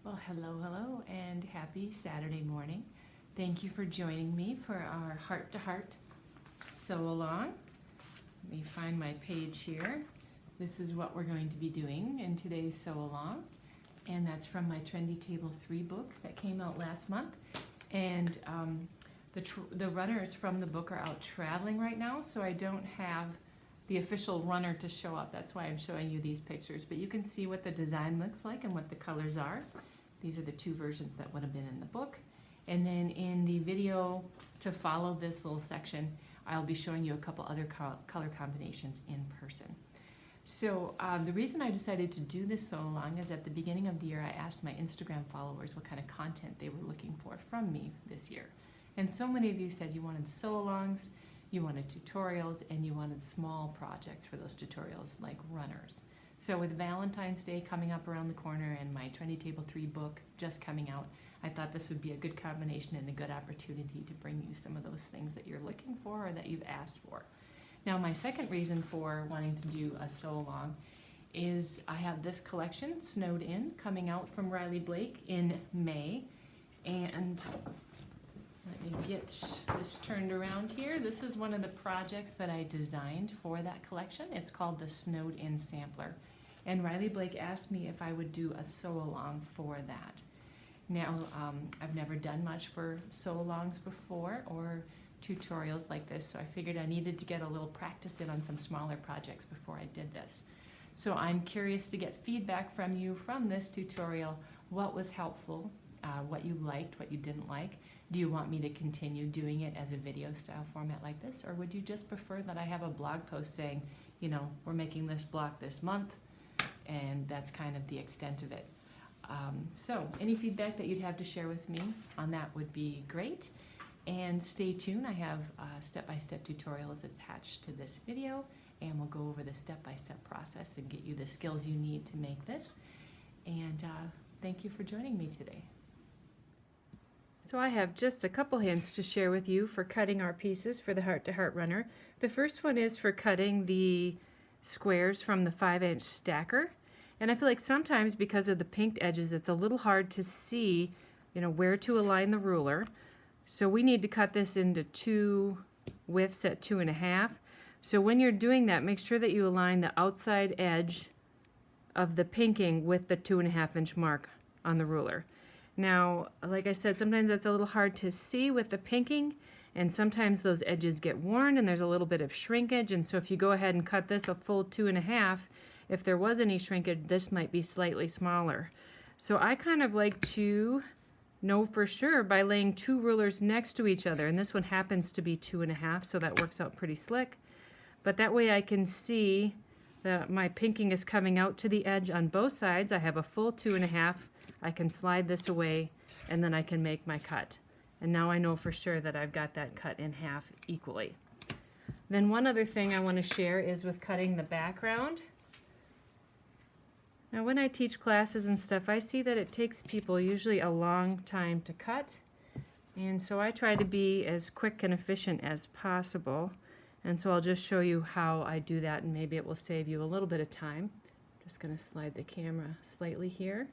Well, hello, and happy Saturday morning. Thank you for joining me for our heart-to-heart sew-along. Let me find my page here. This is what we're going to be doing in today's sew-along, and that's from my Trendy Table 3 book that came out last month. And the runners from the book are out traveling right now, so I don't have the official runner to show up. That's why I'm showing you these pictures, but you can see what the design looks like and what the colors are. These are the two versions that would have been in the book. And then in the video to follow this little section, I'll be showing you a couple other color combinations in person. So the reason I decided to do this sew-along is at the beginning of the year, I asked my Instagram followers what kind of content they were looking for from me this year. And so many of you said you wanted sew-alongs, you wanted tutorials, and you wanted small projects for those tutorials like runners. So with Valentine's Day coming up around the corner and my Trendy Table 3 book just coming out, I thought this would be a good combination and a good opportunity to bring you some of those things that you're looking for or that you've asked for. Now my second reason for wanting to do a sew-along is I have this collection, Snowed In, coming out from Riley Blake in May. And let me get this turned around here. This is one of the projects that I designed for that collection. It's called the Snowed In Sampler. And Riley Blake asked me if I would do a sew-along for that. Now, I've never done much for sew-alongs before or tutorials like this, so I figured I needed to get a little practice in on some smaller projects before I did this. So I'm curious to get feedback from you from this tutorial. What was helpful, what you liked, what you didn't like. Do you want me to continue doing it as a video style format like this, or would you just prefer that I have a blog post saying, you know, we're making this block this month, and that's kind of the extent of it. So any feedback that you'd have to share with me on that would be great. And stay tuned, I have step-by-step tutorials attached to this video, and we'll go over the step-by-step process and get you the skills you need to make this. And thank you for joining me today. So I have just a couple hints to share with you for cutting our pieces for the heart-to-heart runner. The first one is for cutting the squares from the 5-inch stacker. And I feel like sometimes because of the pinked edges, it's a little hard to see, you know, where to align the ruler. So we need to cut this into two widths at 2.5. So when you're doing that, make sure that you align the outside edge of the pinking with the 2.5-inch mark on the ruler. Now, like I said, sometimes that's a little hard to see with the pinking, and sometimes those edges get worn and there's a little bit of shrinkage, and so if you go ahead and cut this a full 2.5, if there was any shrinkage, this might be slightly smaller. So I kind of like to know for sure by laying two rulers next to each other, and this one happens to be 2.5, so that works out pretty slick. But that way I can see that my pinking is coming out to the edge on both sides. I have a full 2.5. I can slide this away, and then I can make my cut. And now I know for sure that I've got that cut in half equally. Then one other thing I want to share is with cutting the background. Now when I teach classes and stuff, I see that it takes people usually a long time to cut. And so I try to be as quick and efficient as possible. And so I'll just show you how I do that, and maybe it will save you a little bit of time. Just going to slide the camera slightly here.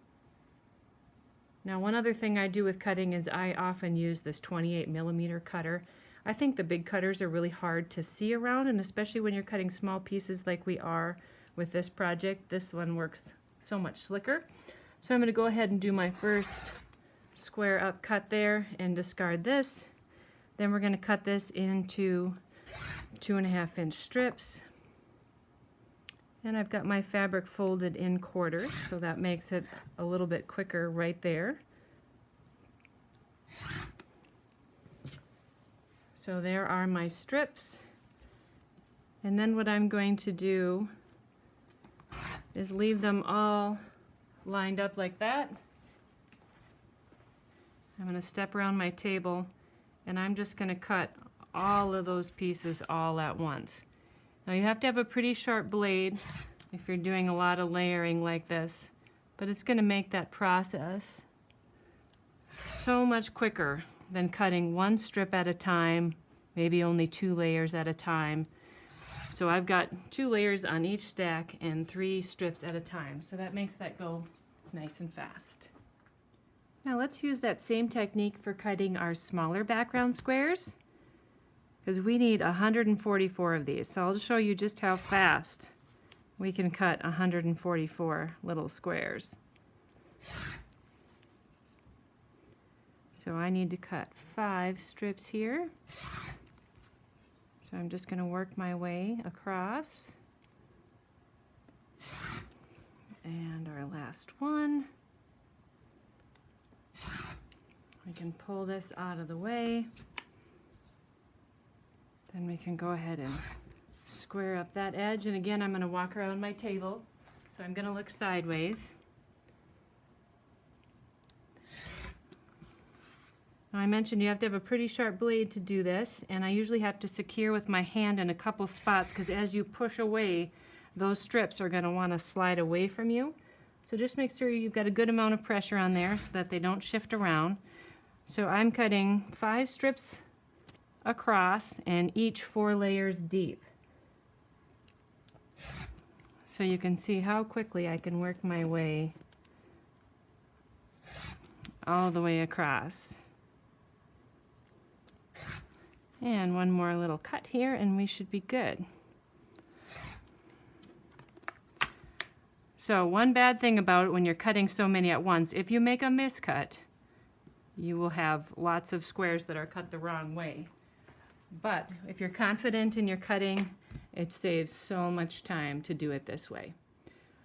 Now one other thing I do with cutting is I often use this 28mm cutter. I think the big cutters are really hard to see around, and especially when you're cutting small pieces like we are with this project, this one works so much slicker. So I'm going to go ahead and do my first square up cut there and discard this. Then we're going to cut this into 2.5-inch strips. And I've got my fabric folded in quarters, so that makes it a little bit quicker right there. So there are my strips. And then what I'm going to do is leave them all lined up like that. I'm going to step around my table, and I'm just going to cut all of those pieces all at once. Now you have to have a pretty sharp blade if you're doing a lot of layering like this, but it's going to make that process so much quicker than cutting one strip at a time, maybe only 2 layers at a time. So I've got 2 layers on each stack and 3 strips at a time, so that makes that go nice and fast. Now let's use that same technique for cutting our smaller background squares, because we need 144 of these. So I'll show you just how fast we can cut 144 little squares. So I need to cut 5 strips here. So I'm just going to work my way across. And our last one. We can pull this out of the way. Then we can go ahead and square up that edge. And again, I'm going to walk around my table. So I'm going to look sideways. Now I mentioned you have to have a pretty sharp blade to do this, and I usually have to secure with my hand in a couple spots, because as you push away, those strips are going to want to slide away from you. So just make sure you've got a good amount of pressure on there so that they don't shift around. So I'm cutting 5 strips across and each 4 layers deep. So you can see how quickly I can work my way all the way across. And one more little cut here and we should be good. So one bad thing about it when you're cutting so many at once, if you make a miscut, you will have lots of squares that are cut the wrong way. But if you're confident in your cutting, it saves so much time to do it this way.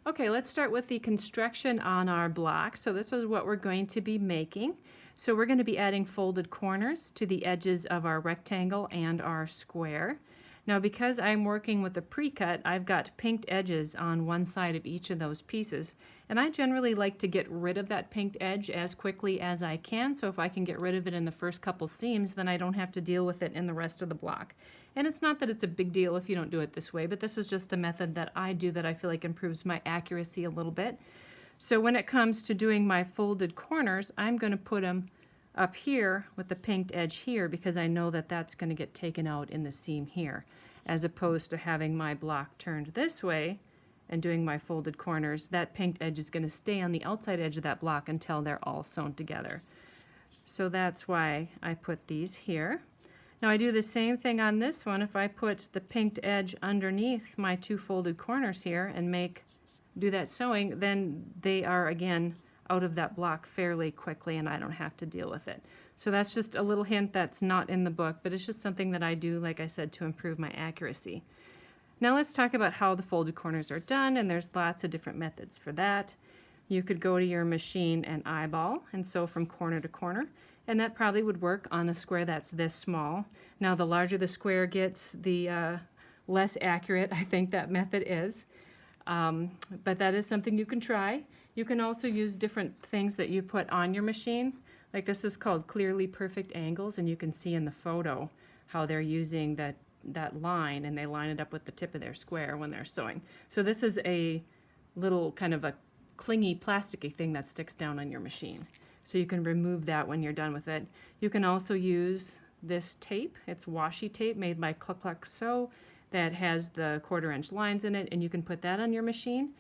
Okay, let's start with the construction on our block. So this is what we're going to be making. So we're going to be adding folded corners to the edges of our rectangle and our square. Now because I'm working with a pre-cut, I've got pinked edges on one side of each of those pieces. And I generally like to get rid of that pinked edge as quickly as I can. So if I can get rid of it in the first couple seams, then I don't have to deal with it in the rest of the block. And it's not that it's a big deal if you don't do it this way, but this is just a method that I do that I feel like improves my accuracy a little bit. So when it comes to doing my folded corners, I'm going to put them up here with the pinked edge here, because I know that that's going to get taken out in the seam here, as opposed to having my block turned this way and doing my folded corners. That pinked edge is going to stay on the outside edge of that block until they're all sewn together. So that's why I put these here. Now I do the same thing on this one. If I put the pinked edge underneath my 2 folded corners here and do that sewing, then they are again out of that block fairly quickly and I don't have to deal with it. So that's just a little hint that's not in the book, but it's just something that I do, like I said, to improve my accuracy. Now let's talk about how the folded corners are done, and there's lots of different methods for that. You could go to your machine and eyeball and sew from corner to corner, and that probably would work on a square that's this small. Now the larger the square gets, the less accurate I think that method is. But that is something you can try. You can also use different things that you put on your machine. Like this is called clearly perfect angles, and you can see in the photo how they're using that line, and they line it up with the tip of their square when they're sewing. So this is a little kind of a clingy plasticky thing that sticks down on your machine. So you can remove that when you're done with it. You can also use this tape. It's washi tape made by Cluck Cluck Sew that has the 1/4-inch lines in it, and you can put that on your machine.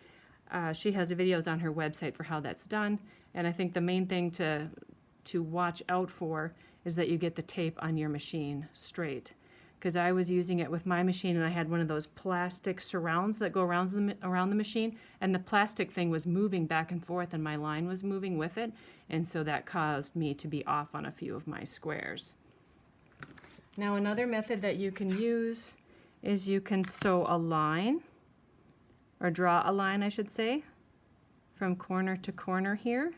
She has videos on her website for how that's done, and I think the main thing to watch out for is that you get the tape on your machine straight. Because I was using it with my machine and I had one of those plastic surrounds that go around the machine, and the plastic thing was moving back and forth and my line was moving with it, and so that caused me to be off on a few of my squares. Now another method that you can use is you can sew a line, or draw a line I should say, from corner to corner here.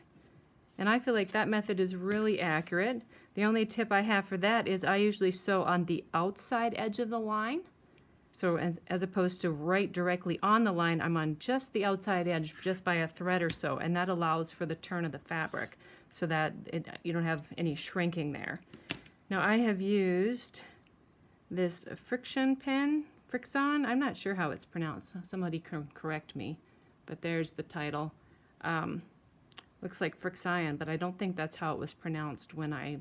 And I feel like that method is really accurate. The only tip I have for that is I usually sew on the outside edge of the line. So as opposed to right directly on the line, I'm on just the outside edge just by a thread or so, and that allows for the turn of the fabric so that you don't have any shrinking there. Now I have used this friction pen, Frixon, I'm not sure how it's pronounced. Somebody can correct me, but there's the title. Looks like Frixion, but I don't think that's how it was pronounced when I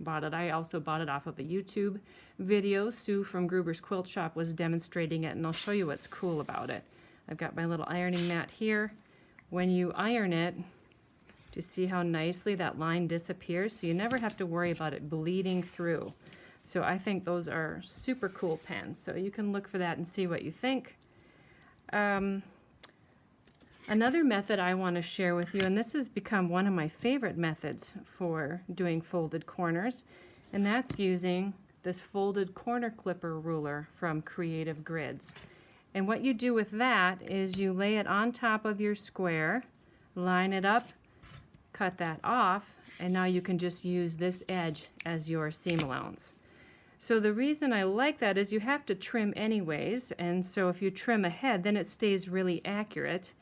bought it. I also bought it off of a YouTube video. Sue from Gruber's Quilt Shop was demonstrating it, and I'll show you what's cool about it. I've got my little ironing mat here. When you iron it, Do you see how nicely that line disappears? So you never have to worry about it bleeding through. So I think those are super cool pens. So you can look for that and see what you think. Another method I want to share with you, and this has become one of my favorite methods for doing folded corners, and that's using this folded corner clipper ruler from Creative Grids. And what you do with that is you lay it on top of your square, line it up, cut that off, and now you can just use this edge as your seam allowance. So the reason I like that is you have to trim anyways, and so if you trim ahead, then it stays really accurate.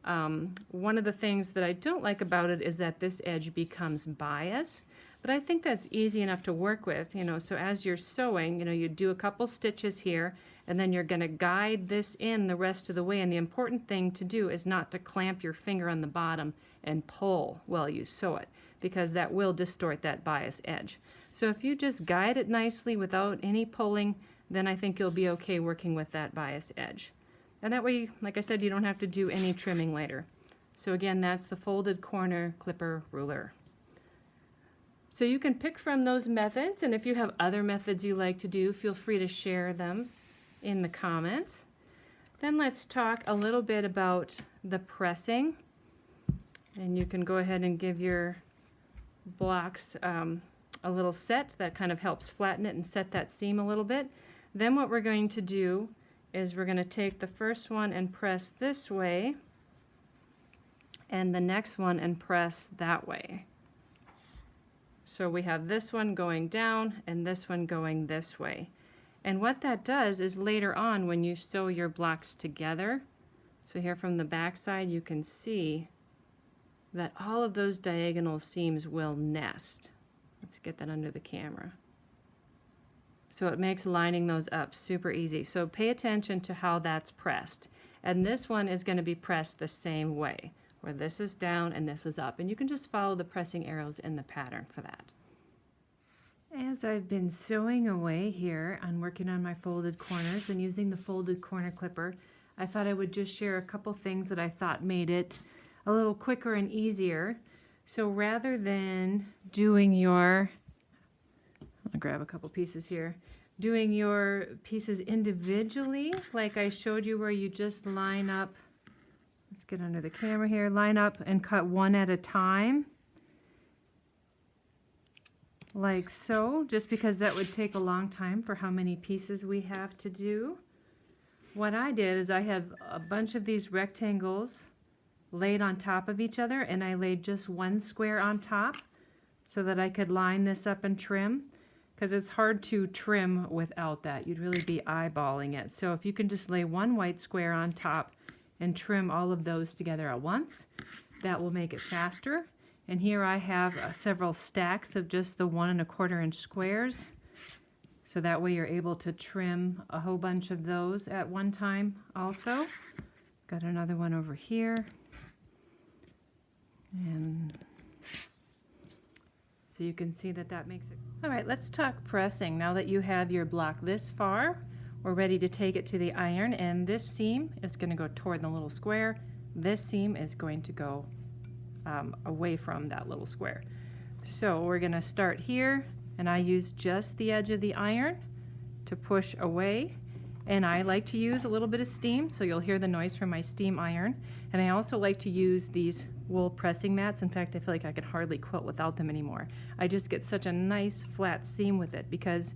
One of the things that I don't like about it is that this edge becomes biased, but I think that's easy enough to work with, you know. So as you're sewing, you know, you do a couple stitches here, and then you're going to guide this in the rest of the way, and the important thing to do is not to clamp your finger on the bottom and pull while you sew it, because that will distort that bias edge. So if you just guide it nicely without any pulling, then I think you'll be okay working with that bias edge. And that way, like I said, you don't have to do any trimming later. So again, that's the folded corner clipper ruler. So you can pick from those methods, and if you have other methods you like to do, feel free to share them in the comments. Then let's talk a little bit about the pressing. And you can go ahead and give your blocks a little set that kind of helps flatten it and set that seam a little bit. Then what we're going to do is we're going to take the first one and press this way, and the next one and press that way. So we have this one going down and this one going this way. And what that does is later on when you sew your blocks together, so here from the back side you can see that all of those diagonal seams will nest. Let's get that under the camera. So it makes lining those up super easy. So pay attention to how that's pressed. And this one is going to be pressed the same way, where this is down and this is up. And you can just follow the pressing arrows in the pattern for that. As I've been sewing away here on working on my folded corners and using the folded corner clipper, I thought I would just share a couple things that I thought made it a little quicker and easier. So rather than doing your, I'll grab a couple pieces here, doing your pieces individually, like I showed you where you just line up, let's get under the camera here, line up and cut one at a time, like so, just because that would take a long time for how many pieces we have to do. What I did is I have a bunch of these rectangles laid on top of each other, and I laid just one square on top so that I could line this up and trim, because it's hard to trim without that. You'd really be eyeballing it. So if you can just lay one white square on top and trim all of those together at once, that will make it faster. And here I have several stacks of just the 1 1/4 inch squares, so that way you're able to trim a whole bunch of those at one time also. Got another one over here. And so you can see that that makes it. All right, let's talk pressing. Now that you have your block this far, we're ready to take it to the iron, and this seam is going to go toward the little square. This seam is going to go away from that little square. So we're going to start here, and I use just the edge of the iron to push away. And I like to use a little bit of steam, so you'll hear the noise from my steam iron. And I also like to use these wool pressing mats. In fact, I feel like I could hardly quilt without them anymore. I just get such a nice flat seam with it because,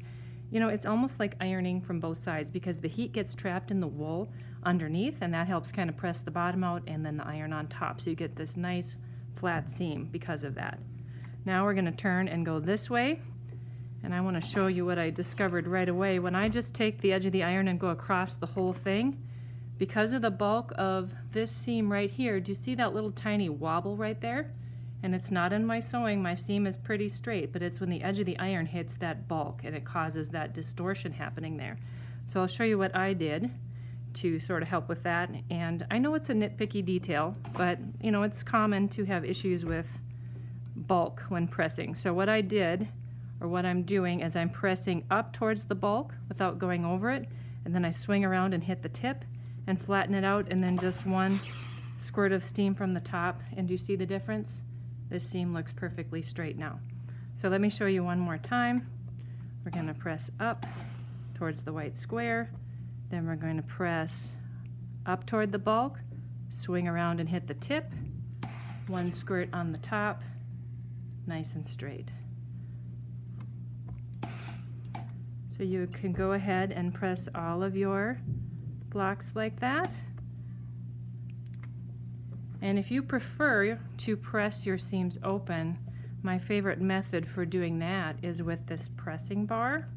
you know, it's almost like ironing from both sides because the heat gets trapped in the wool underneath, and that helps kind of press the bottom out and then the iron on top. So you get this nice flat seam because of that. Now we're going to turn and go this way. And I want to show you what I discovered right away. When I just take the edge of the iron and go across the whole thing, because of the bulk of this seam right here, do you see that little tiny wobble right there? And it's not in my sewing, my seam is pretty straight, but it's when the edge of the iron hits that bulk and it causes that distortion happening there. So I'll show you what I did to sort of help with that. And I know it's a nitpicky detail, but you know, it's common to have issues with bulk when pressing. So what I did, or what I'm doing, is I'm pressing up towards the bulk without going over it, and then I swing around and hit the tip and flatten it out, and then just one squirt of steam from the top. And do you see the difference? this seam looks perfectly straight now. So let me show you one more time. We're going to press up towards the white square, then we're going to press up toward the bulk, swing around and hit the tip, one squirt on the top, nice and straight. So you can go ahead and press all of your blocks like that. And if you prefer to press your seams open, my favorite method for doing that is with this pressing bar.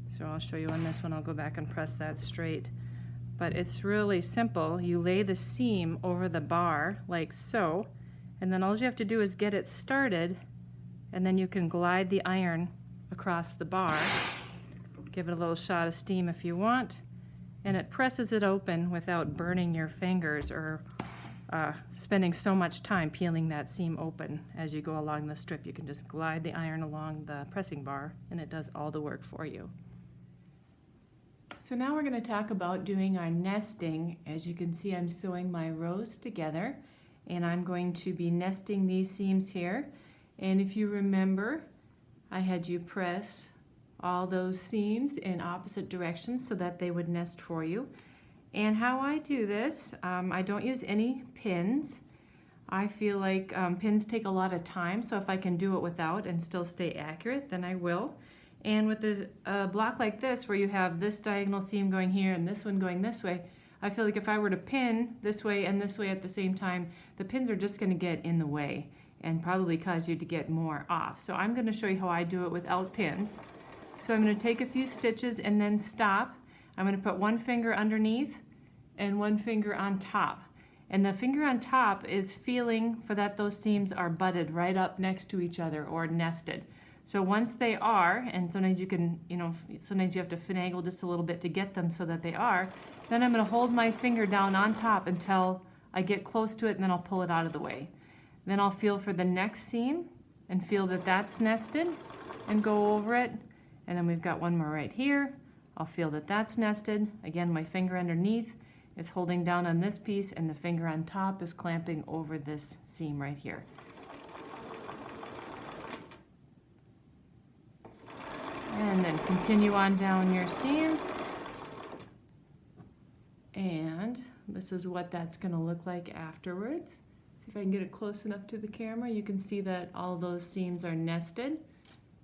So I'll show you on this one. I'll go back and press that straight. But it's really simple. You lay the seam over the bar like so, and then all you have to do is get it started, and then you can glide the iron across the bar. Give it a little shot of steam if you want, and it presses it open without burning your fingers or spending so much time peeling that seam open as you go along the strip. You can just glide the iron along the pressing bar and it does all the work for you. So now we're going to talk about doing our nesting. As you can see, I'm sewing my rows together and I'm going to be nesting these seams here. And if you remember, I had you press all those seams in opposite directions so that they would nest for you. And how I do this, I don't use any pins. I feel like pins take a lot of time, so if I can do it without and still stay accurate, then I will. And with a block like this, where you have this diagonal seam going here and this one going this way, I feel like if I were to pin this way and this way at the same time, the pins are just going to get in the way and probably cause you to get more off. So I'm going to show you how I do it without pins. So I'm going to take a few stitches and then stop. I'm going to put one finger underneath and one finger on top. And the finger on top is feeling for that those seams are butted right up next to each other or nested. So once they are, and sometimes you can, sometimes you have to finagle just a little bit to get them so that they are, then I'm going to hold my finger down on top until I get close to it, and then I'll pull it out of the way. Then I'll feel for the next seam and feel that that's nested and go over it. And then we've got one more right here. I'll feel that that's nested. Again, my finger underneath is holding down on this piece and the finger on top is clamping over this seam right here. And then continue on down your seam. And this is what that's going to look like afterwards. See if I can get it close enough to the camera. You can see that all those seams are nested.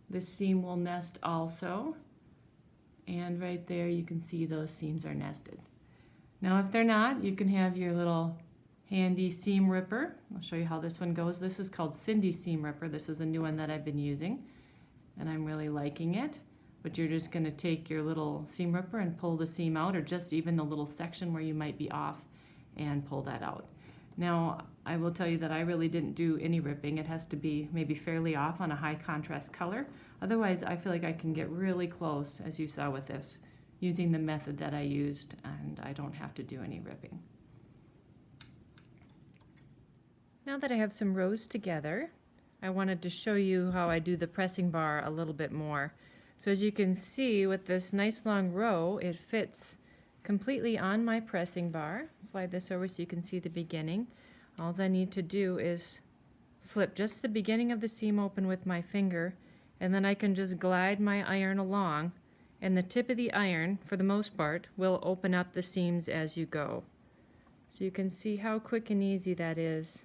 This seam will nest also. And right there you can see those seams are nested. Now if they're not, you can have your little handy seam ripper. I'll show you how this one goes. This is called Cindy's seam ripper. This is a new one that I've been using and I'm really liking it. But you're just going to take your little seam ripper and pull the seam out, or just even the little section where you might be off, and pull that out. Now I will tell you that I really didn't do any ripping. It has to be maybe fairly off on a high contrast color. Otherwise I feel like I can get really close, as you saw with this, using the method that I used, and I don't have to do any ripping. Now that I have some rows together, I wanted to show you how I do the pressing bar a little bit more. So as you can see with this nice long row, it fits completely on my pressing bar. Slide this over so you can see the beginning. All I need to do is flip just the beginning of the seam open with my finger, and then I can just glide my iron along, and the tip of the iron, for the most part, will open up the seams as you go. So you can see how quick and easy that is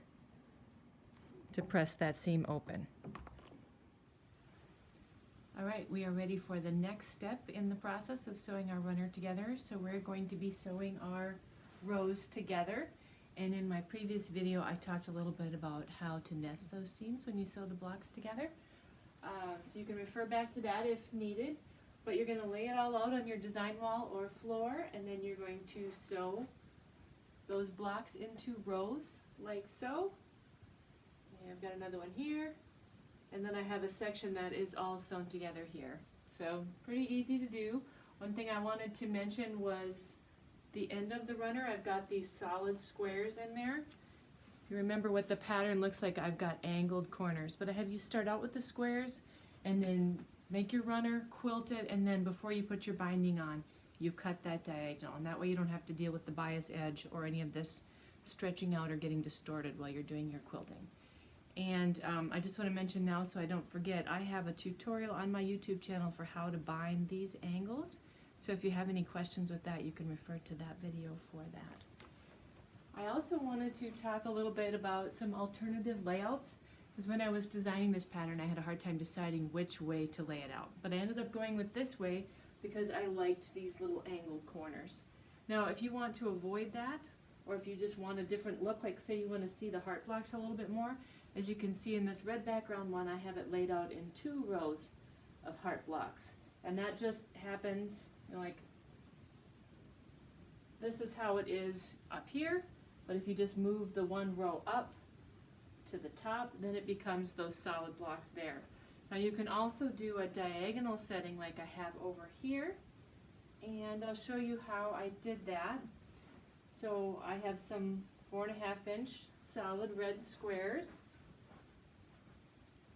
to press that seam open. All right, we are ready for the next step in the process of sewing our runner together. So we're going to be sewing our rows together. And in my previous video, I talked a little bit about how to nest those seams when you sew the blocks together. So you can refer back to that if needed. But you're going to lay it all out on your design wall or floor, and then you're going to sew those blocks into rows like so. And I've got another one here, and then I have a section that is all sewn together here. So pretty easy to do. One thing I wanted to mention was the end of the runner. I've got these solid squares in there. If you remember what the pattern looks like, I've got angled corners, but I have you start out with the squares and then make your runner, quilt it, and then before you put your binding on, you cut that diagonal, and that way you don't have to deal with the bias edge or any of this stretching out or getting distorted while you're doing your quilting. And I just want to mention now, so I don't forget, I have a tutorial on my YouTube channel for how to bind these angles. So if you have any questions with that, you can refer to that video for that. I also wanted to talk a little bit about some alternative layouts, because when I was designing this pattern, I had a hard time deciding which way to lay it out. But I ended up going with this way because I liked these little angled corners. Now, if you want to avoid that, or if you just want a different look, like say you want to see the heart blocks a little bit more, as you can see in this red background one, I have it laid out in 2 rows of heart blocks. And that just happens, you know, like, this is how it is up here, but if you just move the 1 row up to the top, then it becomes those solid blocks there. Now you can also do a diagonal setting like I have over here, and I'll show you how I did that. So I have some 4.5-inch solid red squares.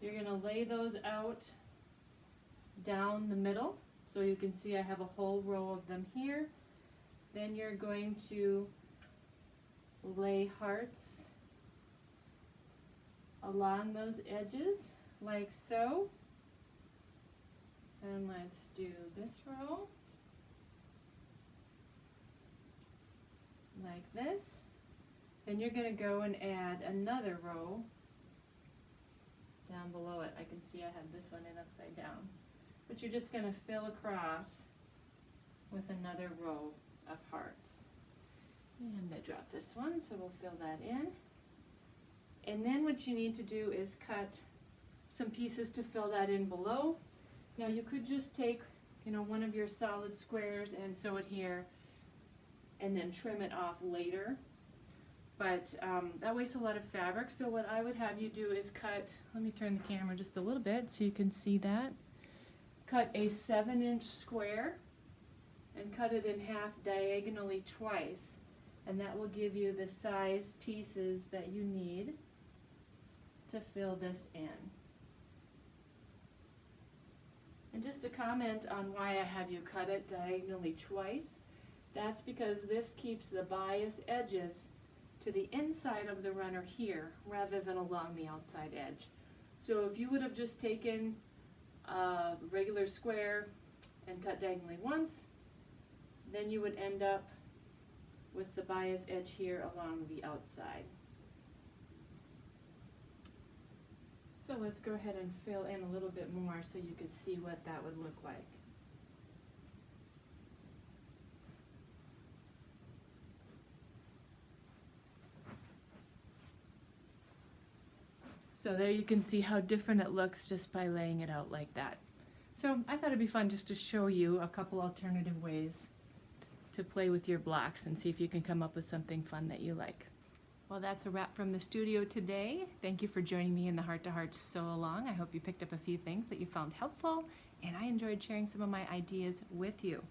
You're going to lay those out down the middle, so you can see I have a whole row of them here. Then you're going to lay hearts along those edges like so. And let's do this row like this. Then you're going to go and add another row down below it. I can see I have this one in upside down. But you're just going to fill across with another row of hearts. And I'm going to drop this one, so we'll fill that in. And then what you need to do is cut some pieces to fill that in below. Now you could just take, you know, one of your solid squares and sew it here and then trim it off later. But that wastes a lot of fabric, so what I would have you do is cut, let me turn the camera just a little bit so you can see that. Cut a 7-inch square and cut it in half diagonally twice, and that will give you the size pieces that you need to fill this in. And just a comment on why I have you cut it diagonally twice, that's because this keeps the bias edges to the inside of the runner here rather than along the outside edge. So if you would have just taken a regular square and cut diagonally once, then you would end up with the bias edge here along the outside. So let's go ahead and fill in a little bit more so you could see what that would look like. So there you can see how different it looks just by laying it out like that. So I thought it'd be fun just to show you a couple alternative ways to play with your blocks and see if you can come up with something fun that you like. Well, that's a wrap from the studio today. Thank you for joining me in the Heart to Heart Sew Along. I hope you picked up a few things that you found helpful, and I enjoyed sharing some of my ideas with you.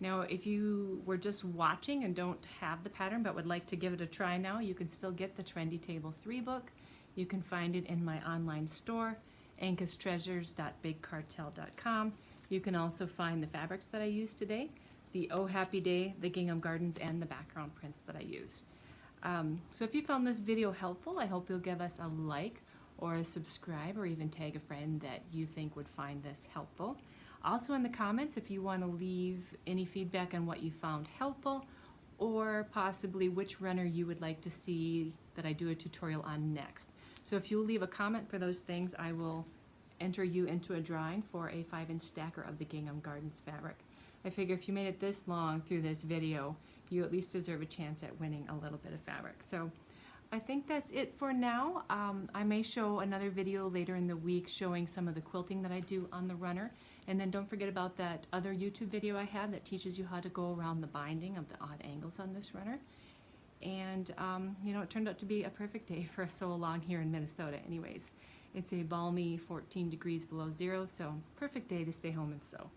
Now, if you were just watching and don't have the pattern but would like to give it a try now, you can still get the Trendy Table 3 book. You can find it in my online store, ankustreasures.bigcartel.com. You can also find the fabrics that I used today, the Oh Happy Day, the Gingham Gardens, and the background prints that I used. So if you found this video helpful, I hope you'll give us a like or a subscribe or even tag a friend that you think would find this helpful. Also in the comments, if you want to leave any feedback on what you found helpful or possibly which runner you would like to see that I do a tutorial on next. So if you'll leave a comment for those things, I will enter you into a drawing for a 5-inch stacker of the Gingham Gardens fabric. I figure if you made it this long through this video, you at least deserve a chance at winning a little bit of fabric. So I think that's it for now. I may show another video later in the week showing some of the quilting that I do on the runner. And then don't forget about that other YouTube video I had that teaches you how to go around the binding of the odd angles on this runner. And you know, it turned out to be a perfect day for a sew along here in Minnesota anyways. It's a balmy 14 degrees below zero, so perfect day to stay home and sew.